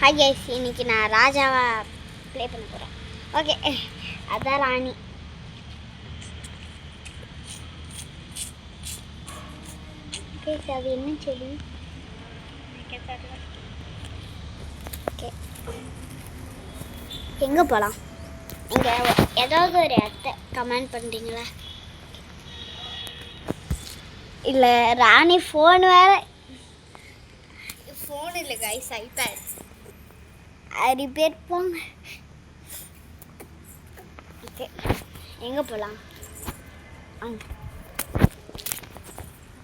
Hi guys, இன்னைக்கு நான் ராஜாவா ப்ளே பண்ண போகிறேன். ஓகே, அதான் ராணி. கைஸ், அது என்ன செடி? ஓகே, எங்கே போகலாம்? நீங்கள் ஏதாவது ஒரு இடத்த கமெண்ட் பண்ணுறீங்களா? இல்லை, ராணி ஃபோன் வேறு. ஃபோன் இல்லை கைஸ், ஐபேட். ரிப்பேர் போங்க. ஓகே, எங்கே போகலாம்?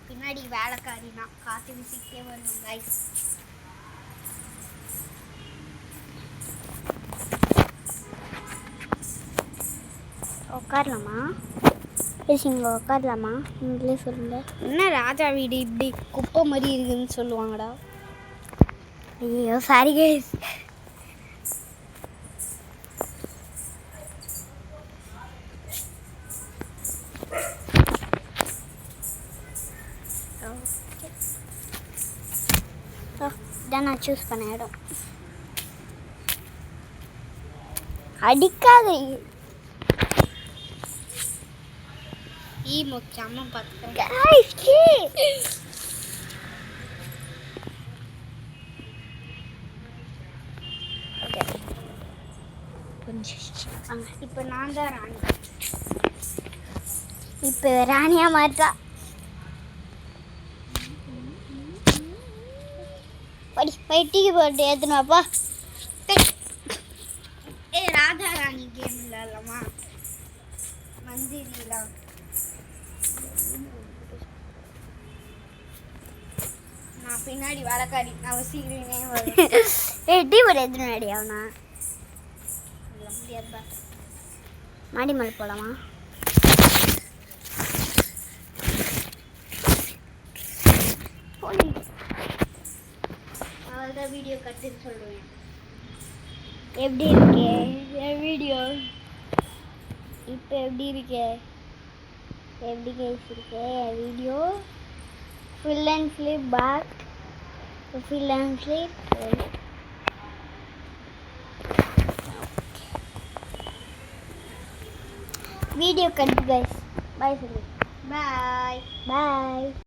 பின்னாடி வேலைக்காரினா காற்று வீசிக்கிட்டே வரணும் கைஸ். உட்காரலாமா? இங்கே உட்காரலாமா? நீங்களே சொல்லுங்கள். என்ன ராஜா வீடு இப்படி குப்பை மாதிரி இருக்குதுன்னு சொல்லுவாங்கடா. ஐயோ சாரி கைஸ். இதான் நான் சூஸ் பண்ண இடம். அடிக்காத ஈ முக்கியமாக பார்த்துக்கிறேன். இப்போ நான் தான் ராணி. இப்போ ராணியா மாட்டா. பைட்டிக்கு போட்டு ஏற்றுனாப்பா. ராதா ராணி கேம் இல்லைல்லம்மா, மந்திரிலாம். நான் பின்னாடி வேலைக்காரி, நான் சீக்கிரமே வருவேன். டீ போட்டு எத்தனை அவனா முடியாதுப்பா. மாடி மேலே போகலாமா? அவ்வளோதான், வீடியோ கட்டுன்னு சொல்லுவேன். எப்படி இருக்கே என் வீடியோ? இப்போ எப்படி இருக்கே? எப்படி கேஸ் இருக்கே என் video? Full and sleep back, full and sleep. Video கட்டு கைஸ். பாய் சொல்லு. பாய் பாய்.